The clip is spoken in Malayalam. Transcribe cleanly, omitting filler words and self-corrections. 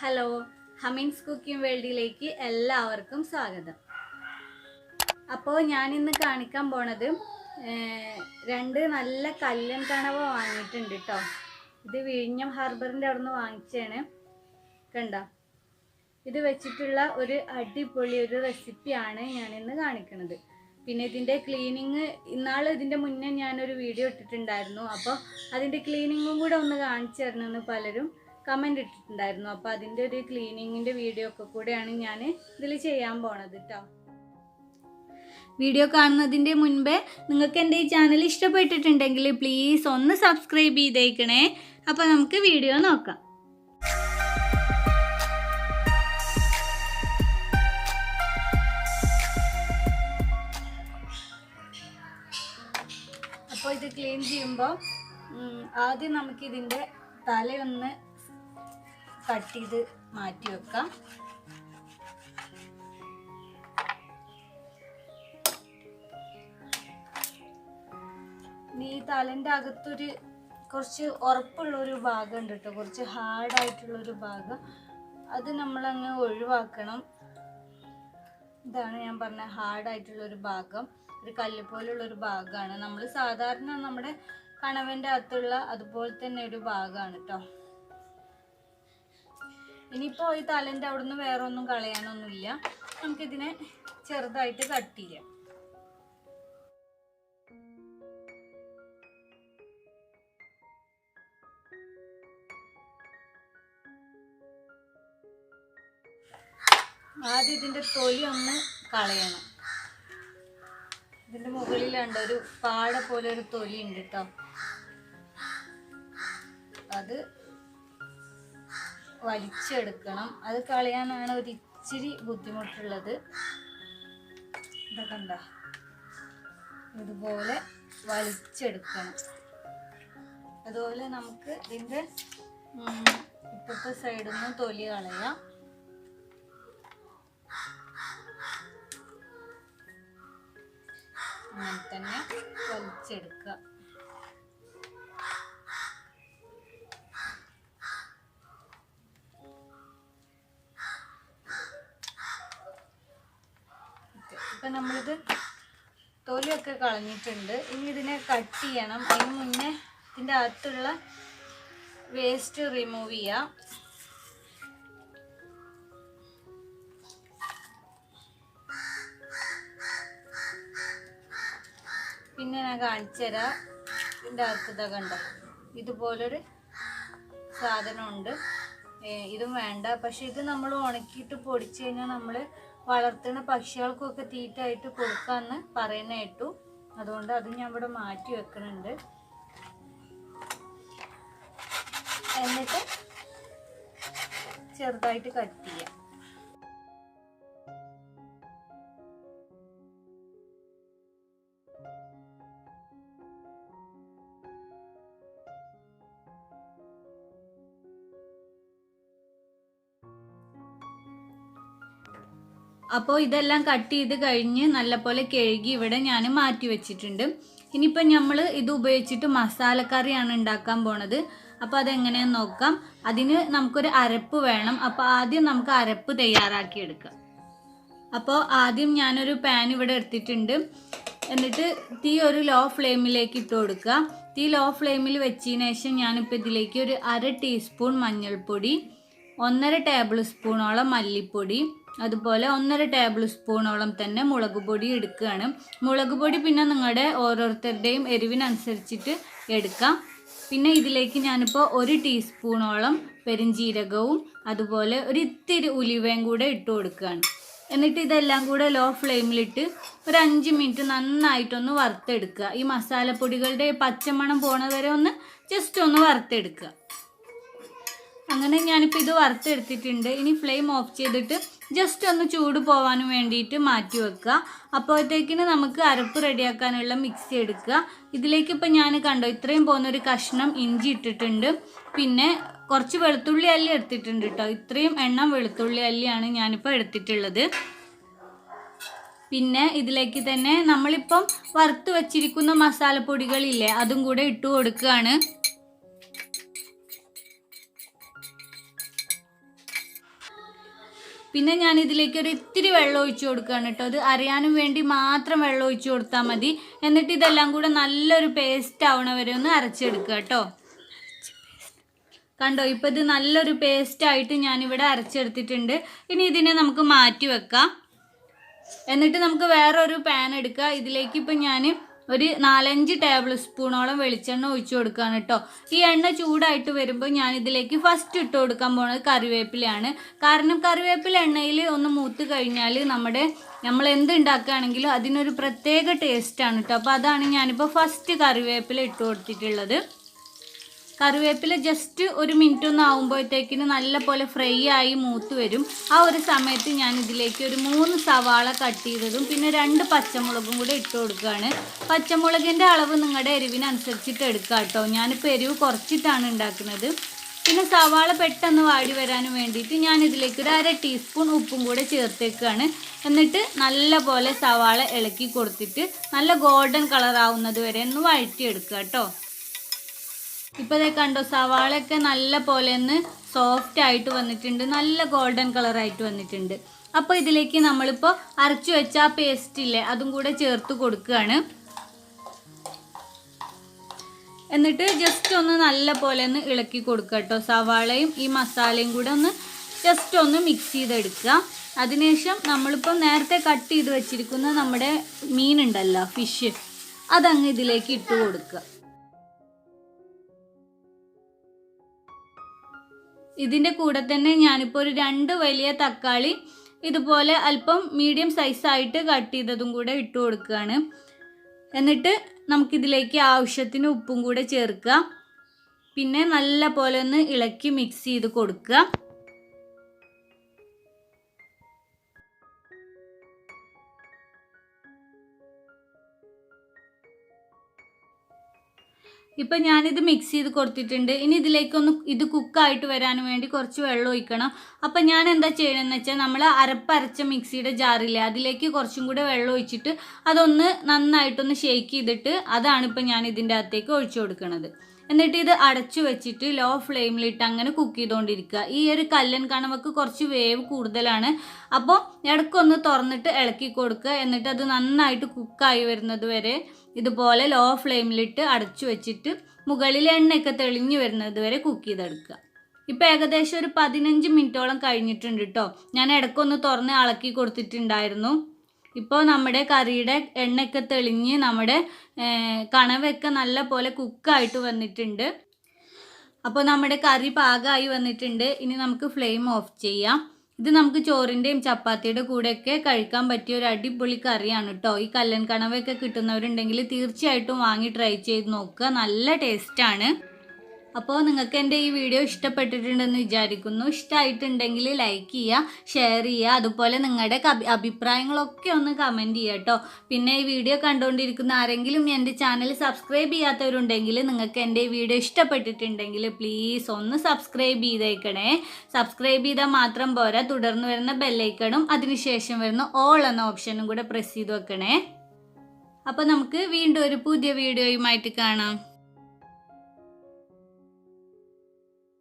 ഹലോ, ഹമീൻസ് കുക്കിംഗ് വേൾഡിലേക്ക് എല്ലാവർക്കും സ്വാഗതം. അപ്പോൾ ഞാനിന്ന് കാണിക്കാൻ പോണത് രണ്ട് നല്ല കല്ലൻ കണവ വാങ്ങിയിട്ടുണ്ട് കേട്ടോ. ഇത് വിഴിഞ്ഞം ഹാർബറിൻ്റെ അവിടെ നിന്ന് വാങ്ങിച്ചാണ്. കണ്ടോ, ഇത് വെച്ചിട്ടുള്ള ഒരു അടിപൊളി ഒരു റെസിപ്പിയാണ് ഞാനിന്ന് കാണിക്കുന്നത്. പിന്നെ ഇതിൻ്റെ ക്ലീനിങ് ഇന്നാൾ ഇതിൻ്റെ മുന്നേ ഞാനൊരു വീഡിയോ ഇട്ടിട്ടുണ്ടായിരുന്നു. അപ്പോൾ അതിൻ്റെ ക്ലീനിങ്ങും കൂടെ ഒന്ന് കാണിച്ചു തരണമെന്ന് പലരും കമൻ്റ് ഇട്ടിട്ടുണ്ടായിരുന്നു. അപ്പോൾ അതിൻ്റെ ഒരു ക്ലീനിങ്ങിൻ്റെ വീഡിയോ ഒക്കെ കൂടെയാണ് ഞാൻ ഇതിൽ ചെയ്യാൻ പോണത് കേട്ടോ. വീഡിയോ കാണുന്നതിൻ്റെ മുൻപേ നിങ്ങൾക്ക് എൻ്റെ ഈ ചാനൽ ഇഷ്ടപ്പെട്ടിട്ടുണ്ടെങ്കിൽ പ്ലീസ് ഒന്ന് സബ്സ്ക്രൈബ് ചെയ്തേക്കണേ. അപ്പോൾ നമുക്ക് വീഡിയോ നോക്കാം. അപ്പോൾ ഇത് ക്ലീൻ ചെയ്യുമ്പോൾ ആദ്യം നമുക്കിതിൻ്റെ തലയൊന്ന് കട്ട് ചെയ്ത് മാറ്റി വെക്കാം. ഈ തലൻ്റെ അകത്തൊരു കുറച്ച് ഉറപ്പുള്ളൊരു ഭാഗം ഉണ്ട് കേട്ടോ, കുറച്ച് ഹാർഡായിട്ടുള്ളൊരു ഭാഗം. അത് നമ്മളങ്ങ് ഒഴിവാക്കണം. ഇതാണ് ഞാൻ പറഞ്ഞ ഹാർഡായിട്ടുള്ളൊരു ഭാഗം, ഒരു കല്ല് പോലുള്ളൊരു ഭാഗമാണ്. നമ്മൾ സാധാരണ നമ്മുടെ കണവൻ്റെ അകത്തുള്ള അതുപോലെ തന്നെ ഒരു ഭാഗമാണ് കേട്ടോ. ഇനിയിപ്പോൾ ഈ തലേൻ്റെ അവിടെ നിന്ന് വേറെ ഒന്നും കളയാനൊന്നുമില്ല. നമുക്കിതിനെ ചെറുതായിട്ട് കട്ട് ചെയ്യാം. ആദ്യം ഇതിൻ്റെ തൊലി ഒന്ന് കളയണം. ഇതിൻ്റെ മുകളിലുണ്ട് ഒരു പാട പോലെ ഒരു തൊലി ഉണ്ട് കേട്ടോ. അത് വലിച്ചെടുക്കണം. അത് കളയാനാണ് ഒരു ഇച്ചിരി ബുദ്ധിമുട്ടുള്ളത്. ഇതൊക്കെ ഉണ്ടോ, ഇതുപോലെ വലിച്ചെടുക്കണം. അതുപോലെ നമുക്ക് ഇതിൻ്റെ ഇപ്പുറത്തെ സൈഡിൽ നിന്ന് തൊലി കളയാം. അങ്ങനെ തന്നെ വലിച്ചെടുക്കുക. ഇപ്പം നമ്മളിത് തൊലിയൊക്കെ കളഞ്ഞിട്ടുണ്ട്. ഇനി ഇതിനെ കട്ട് ചെയ്യണം. അതിന് മുന്നേ ഇതിൻ്റെ അകത്തുള്ള വേസ്റ്റ് റിമൂവ് ചെയ്യാം. പിന്നെ ഞാൻ കാണിച്ചു തരാം. ഇതിൻ്റെ അകത്ത് കണ്ടോ, ഇതുപോലൊരു സാധനമുണ്ട്. ഇതും വേണ്ട, പക്ഷെ ഇത് നമ്മൾ ഉണക്കിയിട്ട് പൊടിച്ചു കഴിഞ്ഞാൽ നമ്മൾ വളർത്തുന്ന പക്ഷികൾക്കൊക്കെ തീറ്റായിട്ട് കൊടുക്കാമെന്ന് പറയുന്ന കേട്ടു. അതുകൊണ്ട് അത് ഞാൻ ഇവിടെ മാറ്റി വെക്കുന്നുണ്ട്. എന്നിട്ട് ചെറുതായിട്ട് കട്ട് ചെയ്യാം. അപ്പോൾ ഇതെല്ലാം കട്ട് ചെയ്ത് കഴിഞ്ഞ് നല്ലപോലെ കഴുകി ഇവിടെ ഞാൻ മാറ്റി വെച്ചിട്ടുണ്ട്. ഇനിയിപ്പോൾ നമ്മൾ ഇത് ഉപയോഗിച്ചിട്ട് മസാലക്കറിയാണ് ഉണ്ടാക്കാൻ പോണത്. അപ്പോൾ അതെങ്ങനെയാണെന്ന് നോക്കാം. അതിന് നമുക്കൊരു അരപ്പ് വേണം. അപ്പോൾ ആദ്യം നമുക്ക് അരപ്പ് തയ്യാറാക്കി എടുക്കാം. അപ്പോൾ ആദ്യം ഞാനൊരു പാൻ ഇവിടെ എടുത്തിട്ടുണ്ട്. എന്നിട്ട് തീ ഒരു ലോ ഫ്ലെയിമിലേക്ക് ഇട്ട് കൊടുക്കുക. തീ ലോ ഫ്ലെയിമിൽ വെച്ചതിന് ശേഷം ഞാനിപ്പോൾ ഇതിലേക്ക് ഒരു 1/2 ടീസ്പൂൺ മഞ്ഞൾപ്പൊടി, 1.5 ടേബിൾ സ്പൂണോളം മല്ലിപ്പൊടി, അതുപോലെ 1.5 ടേബിൾ സ്പൂണോളം തന്നെ മുളക് പൊടി എടുക്കുകയാണ്. മുളക് പൊടി പിന്നെ നിങ്ങളുടെ ഓരോരുത്തരുടെയും എരിവിനനുസരിച്ചിട്ട് എടുക്കാം. പിന്നെ ഇതിലേക്ക് ഞാനിപ്പോൾ 1 ടീസ്പൂണോളം പെരിഞ്ജീരകവും അതുപോലെ ഒരു ഇത്തിരി ഉലുവയും കൂടെ ഇട്ട് കൊടുക്കുകയാണ്. എന്നിട്ട് ഇതെല്ലാം കൂടെ ലോ ഫ്ലെയിമിലിട്ട് ഒരു 5 മിനിറ്റ് നന്നായിട്ടൊന്ന് വറുത്തെടുക്കുക. ഈ മസാലപ്പൊടികളുടെ പച്ചമണം പോണ വരെ ഒന്ന് ജസ്റ്റ് ഒന്ന് വറുത്തെടുക്കുക. അങ്ങനെ ഞാനിപ്പോൾ ഇത് വറുത്തെടുത്തിട്ടുണ്ട്. ഇനി ഫ്ലെയിം ഓഫ് ചെയ്തിട്ട് ജസ്റ്റ് ഒന്ന് ചൂട് പോകാനും വേണ്ടിയിട്ട് മാറ്റി വെക്കുക. അപ്പോഴത്തേക്കിന് നമുക്ക് അരപ്പ് റെഡിയാക്കാനുള്ള മിക്സി എടുക്കുക. ഇതിലേക്ക് ഇപ്പോൾ ഞാൻ കണ്ടോ ഇത്രയും പോകുന്നൊരു കഷ്ണം ഇഞ്ചി ഇട്ടിട്ടുണ്ട്. പിന്നെ കുറച്ച് വെളുത്തുള്ളി അല്ലി എടുത്തിട്ടുണ്ട് കേട്ടോ. ഇത്രയും എണ്ണം വെളുത്തുള്ളി അല്ലിയാണ് ഞാനിപ്പോൾ എടുത്തിട്ടുള്ളത്. പിന്നെ ഇതിലേക്ക് തന്നെ നമ്മളിപ്പം വറുത്ത് വച്ചിരിക്കുന്ന മസാലപ്പൊടികളില്ലേ, അതും കൂടെ ഇട്ട് കൊടുക്കുകയാണ്. പിന്നെ ഞാൻ ഇതിലേക്ക് ഒരു ഇത്തിരി വെള്ളം ഒഴിച്ചു കൊടുക്കുകയാണ് കേട്ടോ. അത് അരയാനും വേണ്ടി മാത്രം വെള്ളം ഒഴിച്ചു കൊടുത്താൽ മതി. എന്നിട്ട് ഇതെല്ലാം കൂടെ നല്ലൊരു പേസ്റ്റ് ആവണ വരെ ഒന്ന് അരച്ചെടുക്കുക കേട്ടോ. കണ്ടോ, ഇപ്പോൾ ഇത് നല്ലൊരു പേസ്റ്റായിട്ട് ഞാനിവിടെ അരച്ചെടുത്തിട്ടുണ്ട്. ഇനി ഇതിനെ നമുക്ക് മാറ്റി വെക്കാം. എന്നിട്ട് നമുക്ക് വേറൊരു പാൻ എടുക്കുക. ഇതിലേക്ക് ഇപ്പം ഞാൻ ഒരു 4-5 ടേബിൾ സ്പൂണോളം വെളിച്ചെണ്ണ ഒഴിച്ചു കൊടുക്കുകയാണ് കേട്ടോ. ഈ എണ്ണ ചൂടായിട്ട് വരുമ്പോൾ ഞാൻ ഇതിലേക്ക് ഫസ്റ്റ് ഇട്ട് കൊടുക്കാൻ പോകുന്നത് കറിവേപ്പിലയാണ്. കാരണം കറിവേപ്പില എണ്ണയിൽ ഒന്ന് മൂത്ത് കഴിഞ്ഞാൽ നമ്മൾ എന്ത് ഉണ്ടാക്കുകയാണെങ്കിലും അതിനൊരു പ്രത്യേക ടേസ്റ്റാണ് കേട്ടോ. അപ്പോൾ അതാണ് ഞാനിപ്പോൾ ഫസ്റ്റ് കറിവേപ്പില ഇട്ട് കൊടുത്തിട്ടുള്ളത്. കറിവേപ്പില ജസ്റ്റ് ഒരു മിനിറ്റ് ഒന്ന് ആകുമ്പോഴത്തേക്കിന് നല്ല പോലെ ഫ്രൈ ആയി മൂത്ത് വരും. ആ ഒരു സമയത്ത് ഞാൻ ഇതിലേക്ക് ഒരു 3 സവാള കട്ട് ചെയ്തതും പിന്നെ 2 പച്ചമുളകും കൂടെ ഇട്ട് കൊടുക്കുകയാണ്. പച്ചമുളകിൻ്റെ അളവ് നിങ്ങളുടെ എരിവിനനുസരിച്ചിട്ട് എടുക്കുക കേട്ടോ. ഞാനിപ്പോൾ എരിവ് കുറച്ചിട്ടാണ് ഉണ്ടാക്കുന്നത്. പിന്നെ സവാള പെട്ടെന്ന് വാടി വരാനും വേണ്ടിയിട്ട് ഞാൻ ഇതിലേക്ക് ഒരു 1/2 ടീസ്പൂൺ ഉപ്പും കൂടെ ചേർത്തേക്കാണ്. എന്നിട്ട് നല്ല പോലെ സവാള ഇളക്കി കൊടുത്തിട്ട് നല്ല ഗോൾഡൻ കളർ ആവുന്നത് വരെ ഒന്ന് വഴറ്റിയെടുക്കുക കേട്ടോ. ഇപ്പോൾ ഇതേ കണ്ടോ, സവാളയൊക്കെ നല്ല പോലെ ഒന്ന് സോഫ്റ്റ് ആയിട്ട് വന്നിട്ടുണ്ട്, നല്ല ഗോൾഡൻ കളറായിട്ട് വന്നിട്ടുണ്ട്. അപ്പോൾ ഇതിലേക്ക് നമ്മളിപ്പോൾ അരച്ചു വെച്ച ആ പേസ്റ്റില്ലേ അതും കൂടെ ചേർത്ത് കൊടുക്കുകയാണ്. എന്നിട്ട് ജസ്റ്റ് ഒന്ന് നല്ല പോലെ ഒന്ന് ഇളക്കി കൊടുക്കുക കേട്ടോ. സവാളയും ഈ മസാലയും കൂടെ ഒന്ന് ജസ്റ്റ് ഒന്ന് മിക്സ് ചെയ്തെടുക്കുക. അതിനുശേഷം നമ്മളിപ്പോൾ നേരത്തെ കട്ട് ചെയ്ത് വെച്ചിരിക്കുന്ന നമ്മുടെ മീനുണ്ടല്ലോ, ഫിഷ്, അതങ്ങ് ഇതിലേക്ക് ഇട്ട് കൊടുക്കുക. ഇതിൻ്റെ കൂടെ തന്നെ ഞാനിപ്പോൾ ഒരു 2 വലിയ തക്കാളി ഇതുപോലെ അല്പം മീഡിയം സൈസായിട്ട് കട്ട് ചെയ്തതും കൂടെ ഇട്ട് കൊടുക്കുകയാണ്. എന്നിട്ട് നമുക്കിതിലേക്ക് ആവശ്യത്തിന് ഉപ്പും കൂടെ ചേർക്കുക. പിന്നെ നല്ല പോലെ ഒന്ന് ഇളക്കി മിക്സ് ചെയ്ത് കൊടുക്കുക. ഇപ്പം ഞാനിത് മിക്സ് ചെയ്ത് കൊടുത്തിട്ടുണ്ട്. ഇനി ഇതിലേക്കൊന്ന് ഇത് കുക്കായിട്ട് വരാൻ വേണ്ടി കുറച്ച് വെള്ളം ഒഴിക്കണം. അപ്പം ഞാൻ എന്താ ചെയ്യണമെന്ന് വെച്ചാൽ നമ്മൾ അരപ്പരച്ച മിക്സിയുടെ ജാറില്ലേ അതിലേക്ക് കുറച്ചും കൂടെ വെള്ളം ഒഴിച്ചിട്ട് അതൊന്ന് നന്നായിട്ടൊന്ന് ഷേക്ക് ചെയ്തിട്ട് അതാണ് ഇപ്പം ഞാൻ ഇതിൻ്റെ അകത്തേക്ക് ഒഴിച്ചു കൊടുക്കുന്നത്. എന്നിട്ട് ഇത് അടച്ചു വെച്ചിട്ട് ലോ ഫ്ലെയിമിലിട്ട് അങ്ങനെ കുക്ക് ചെയ്തുകൊണ്ടിരിക്കുക. ഈ ഒരു കല്ലൻ കണവക്ക് കുറച്ച് വേവ് കൂടുതലാണ്. അപ്പോൾ ഇടയ്ക്കൊന്ന് തുറന്നിട്ട് ഇളക്കി കൊടുക്കുക. എന്നിട്ട് അത് നന്നായിട്ട് കുക്കായി വരുന്നത് വരെ ഇതുപോലെ ലോ ഫ്ലെയിമിലിട്ട് അടച്ചു വെച്ചിട്ട് മുകളിൽ എണ്ണയൊക്കെ തെളിഞ്ഞു വരുന്നത് വരെ കുക്ക് ചെയ്തെടുക്കുക. ഇപ്പോൾ ഏകദേശം ഒരു 15 മിനിറ്റോളം കഴിഞ്ഞിട്ടുണ്ട് കേട്ടോ. ഞാൻ ഇടയ്ക്കൊന്ന് തുറന്ന് ഇളക്കി കൊടുത്തിട്ടുണ്ടായിരുന്നു. ഇപ്പോൾ നമ്മുടെ കറിയുടെ എണ്ണയൊക്കെ തെളിഞ്ഞ് നമ്മുടെ കണവയൊക്കെ നല്ല പോലെ കുക്കായിട്ട് വന്നിട്ടുണ്ട്. അപ്പോൾ നമ്മുടെ കറി പാകമായി വന്നിട്ടുണ്ട്. ഇനി നമുക്ക് ഫ്ലെയിം ഓഫ് ചെയ്യാം. ഇത് നമുക്ക് ചോറിൻ്റെയും ചപ്പാത്തിയുടെ കൂടെയൊക്കെ കഴിക്കാൻ പറ്റിയ ഒരു അടിപൊളി കറിയാണ് കേട്ടോ. ഈ കല്ലൻ കണവയൊക്കെ കിട്ടുന്നവരുണ്ടെങ്കിൽ തീർച്ചയായിട്ടും വാങ്ങി ട്രൈ ചെയ്ത് നോക്കുക, നല്ല ടേസ്റ്റാണ്. അപ്പോൾ നിങ്ങൾക്ക് എൻ്റെ ഈ വീഡിയോ ഇഷ്ടപ്പെട്ടിട്ടുണ്ടെന്ന് വിചാരിക്കുന്നു. ഇഷ്ടമായിട്ടുണ്ടെങ്കിൽ ലൈക്ക് ചെയ്യുക, ഷെയർ ചെയ്യുക, അതുപോലെ നിങ്ങളുടെ അഭിപ്രായങ്ങളൊക്കെ ഒന്ന് കമൻറ്റ് ചെയ്യുക കേട്ടോ. പിന്നെ ഈ വീഡിയോ കണ്ടുകൊണ്ടിരിക്കുന്ന ആരെങ്കിലും എൻ്റെ ചാനൽ സബ്സ്ക്രൈബ് ചെയ്യാത്തവരുണ്ടെങ്കിൽ നിങ്ങൾക്ക് എൻ്റെ ഈ വീഡിയോ ഇഷ്ടപ്പെട്ടിട്ടുണ്ടെങ്കിൽ പ്ലീസ് ഒന്ന് സബ്സ്ക്രൈബ് ചെയ്തേക്കണേ. സബ്സ്ക്രൈബ് ചെയ്താൽ മാത്രം പോരാ, തുടർന്ന് വരുന്ന ബെല്ലൈക്കണും അതിനുശേഷം വരുന്ന ഓൾ എന്ന ഓപ്ഷനും കൂടെ പ്രസ് ചെയ്ത് വെക്കണേ. അപ്പോൾ നമുക്ക് വീണ്ടും ഒരു പുതിയ വീഡിയോയുമായിട്ട് കാണാം.